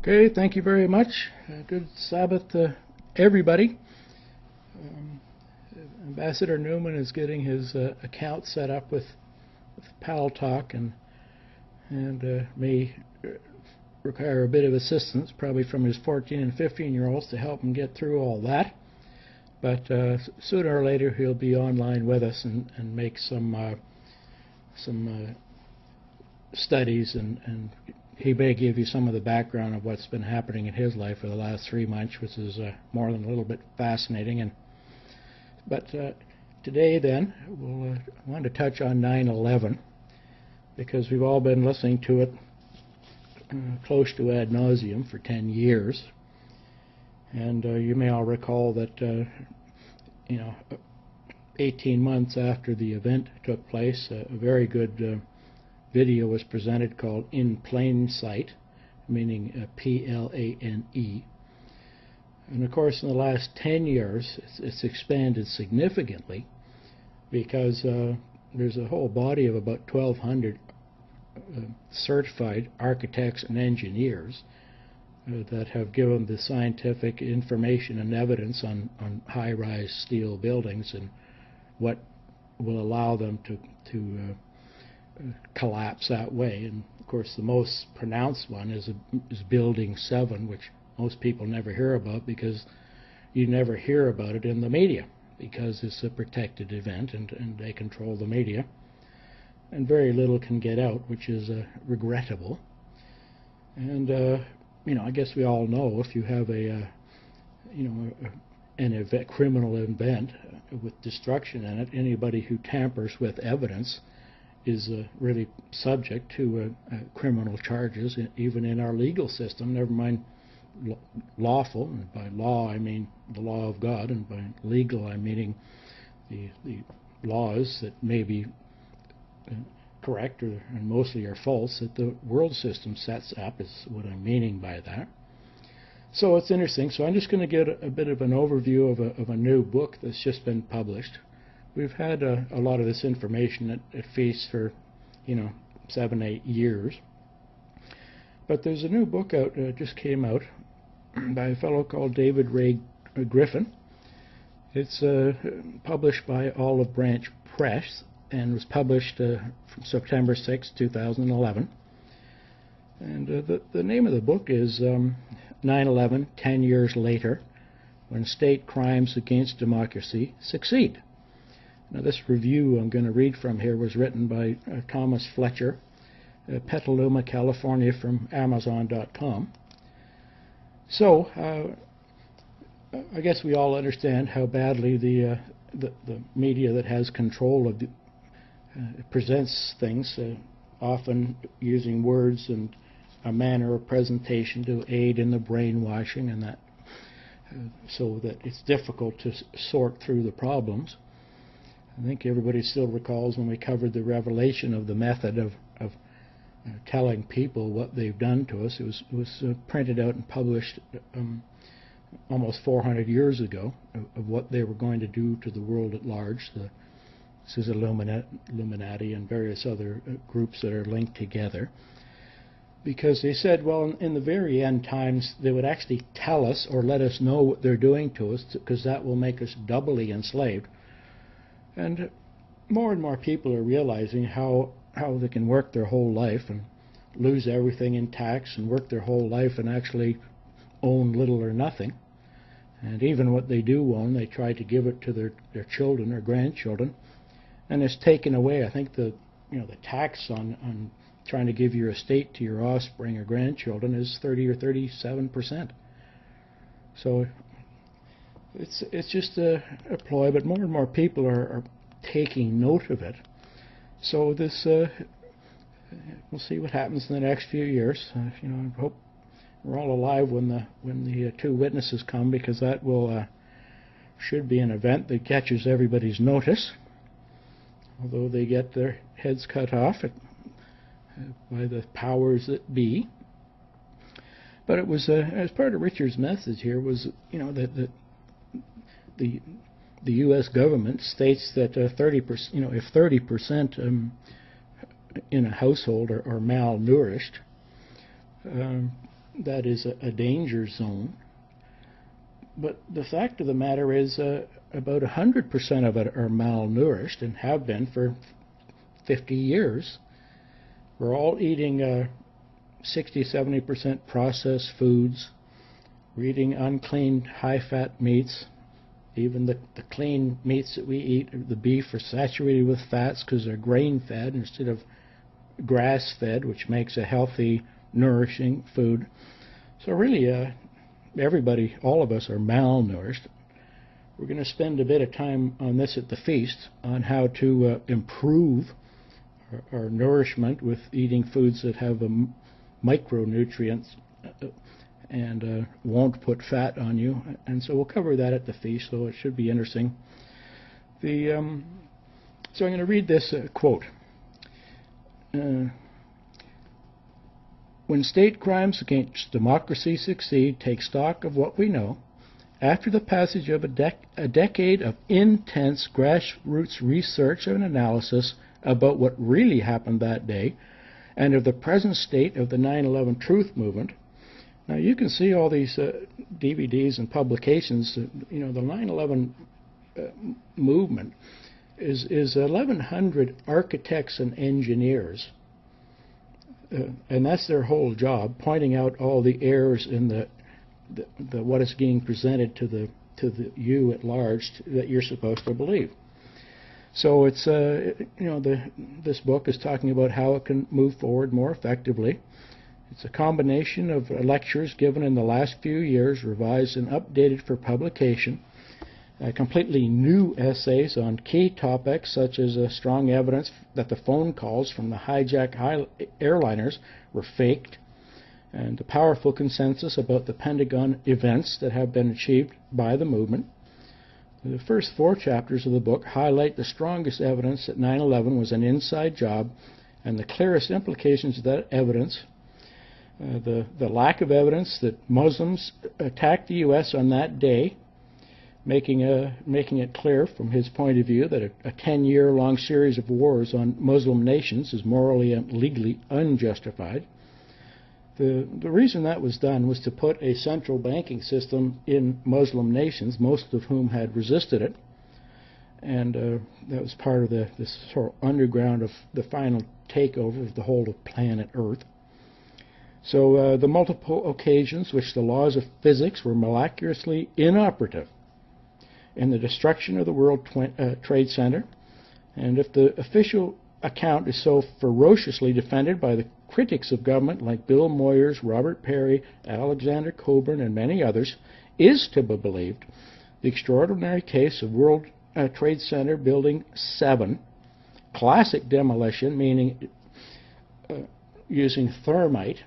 Okay, thank you very much. Good Sabbath to everybody. Ambassador Newman is getting his account set up with Pal Talk and may require a bit of assistance, probably from his 14 and 15-year-olds, to help him get through all that. But sooner or later he'll be online with us and make some studies, and he may give you some of the background of what's been happening in his life for the last 3 months, which is more than a little bit fascinating. But today then, we'll want to touch on 9/11, because we've all been listening to it close to ad nauseum for 10 years. And you may all recall that 18 months after the event took place, a very good video was presented called In Plain Sight, meaning P-L-A-N-E. And of course, in the last 10 years, it's expanded significantly, because there's a whole body of about 1,200 certified architects and engineers that have given the scientific information and evidence on high-rise steel buildings and what will allow them to collapse that way. And of course, the most pronounced one is Building 7, which most people never hear about, because you never hear about it in the media, because it's a protected event and they control the media, and very little can get out, which is regrettable. And I guess we all know, if you have a criminal event with destruction in it, anybody who tampers with evidence is really subject to criminal charges, even in our legal system, never mind lawful. And by law I mean the law of God, and by legal I meaning the laws that may be correct and mostly are false that the world system sets up, is what I'm meaning by that. So it's interesting. So I'm just going to get a bit of an overview of a new book that's just been published. We've had a lot of this information at Feast for 7-8 years, but there's a new book out, just came out, by a fellow called David Ray Griffin. It's published by Olive Branch Press and was published from September 6, 2011. And the name of the book is 9/11, 10 Years Later, When State Crimes Against Democracy Succeed. Now, this review I'm going to read from here was written by Thomas Fletcher, Petaluma, California, from Amazon.com. So, I guess we all understand how badly the media that has control of presents things, often using words and a manner of presentation to aid in the brainwashing, and that so that it's difficult to sort through the problems. I think everybody still recalls when we covered the revelation of the method of telling people what they've done to us. It was printed out and published almost 400 years ago of what they were going to do to the world at large. This is Illuminati and various other groups that are linked together. Because they said, well, in the very end times, they would actually tell us or let us know what they're doing to us, because that will make us doubly enslaved. And more people are realizing how they can work their whole life and lose everything in tax, and work their whole life and actually own little or nothing. And even what they do own, they try to give it to their children or grandchildren, and it's taken away. I think the tax on trying to give your estate to your offspring or grandchildren is 30 or 37%. So it's just a ploy, but more and more people are taking note of it. So this, we'll see what happens in the next few years. I hope we're all alive when the two witnesses come, because that will should be an event that catches everybody's notice, although they get their heads cut off by the powers that be. But it was as part of Richard's message here was that the U.S. government states that 30%, if 30% in a household are malnourished, that is a danger zone. But the fact of the matter is about 100% of it are malnourished and have been for 50 years. We're all eating 60-70% processed foods. We're eating unclean, high-fat meats. Even the clean meats that we eat, the beef, are saturated with fats because they're grain-fed instead of grass-fed, which makes a healthy, nourishing food. So really, everybody, all of us, are malnourished. We're going to spend a bit of time on this at the feast, on how to improve our nourishment with eating foods that have micronutrients and won't put fat on you. And so we'll cover that at the feast, so it should be interesting. So I'm going to read this quote. When state crimes against democracy succeed, take stock of what we know. After the passage of a decade of intense grassroots research and analysis about what really happened that day, and of the present state of the 9/11 truth movement. Now you can see all these DVDs and publications. The 9/11 movement is 1,100 architects and engineers, and that's their whole job, pointing out all the errors in the what is being presented to the you at large that you're supposed to believe. So it's this book is talking about how it can move forward more effectively. It's a combination of lectures given in the last few years, revised and updated for publication, completely new essays on key topics such as strong evidence that the phone calls from the hijacked airliners were faked, and a powerful consensus about the Pentagon events that have been achieved by the movement. The first 4 chapters of the book highlight the strongest evidence that 9/11 was an inside job and the clearest implications of that evidence. The lack of evidence that Muslims attacked the U.S. on that day, making it clear from his point of view that a 10-year-long series of wars on Muslim nations is morally and legally unjustified. The reason that was done was to put a central banking system in Muslim nations, most of whom had resisted it, and that was part of this sort of underground of the final takeover of the whole of planet Earth. So the multiple occasions which the laws of physics were miraculously inoperative in the destruction of the World Trade Center, and if the official account is so ferociously defended by the critics of government like Bill Moyers, Robert Perry, Alexander Coburn, and many others, is to be believed, the extraordinary case of World Trade Center Building 7, classic demolition, meaning using thermite.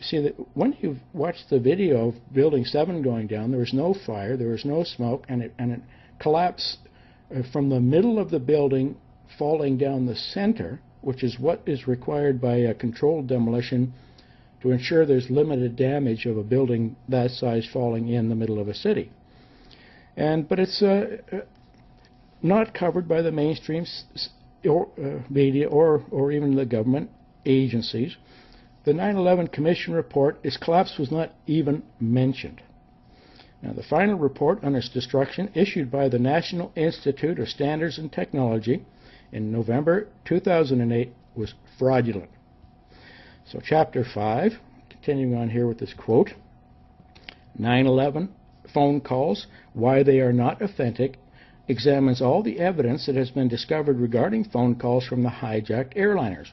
See, that when you watch the video of Building 7 going down, there was no fire, there was no smoke, and it collapsed from the middle of the building, falling down the center, which is what is required by a controlled demolition to ensure there's limited damage of a building that size falling in the middle of a city. But it's not covered by the mainstream media or even the government agencies. The 9/11 Commission report, its collapse was not even mentioned. Now, the final report on its destruction, issued by the National Institute of Standards and Technology in November 2008, was fraudulent. So Chapter 5, continuing on here with this quote, 9/11 phone calls, why they are not authentic, examines all the evidence that has been discovered regarding phone calls from the hijacked airliners.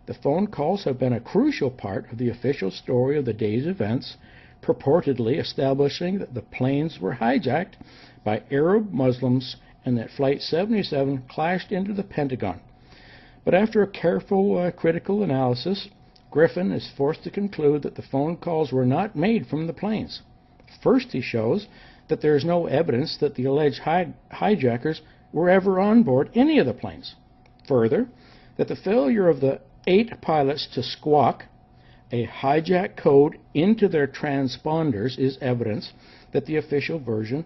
The phone calls have been a crucial part of the official story of the day's events, purportedly establishing that the planes were hijacked by Arab Muslims and that Flight 77 clashed into the Pentagon. But after a careful critical analysis, Griffin is forced to conclude that the phone calls were not made from the planes. First, he shows that there is no evidence that the alleged hijackers were ever on board any of the planes. Further, that the failure of the 8 pilots to squawk a hijack code into their transponders is evidence that the official version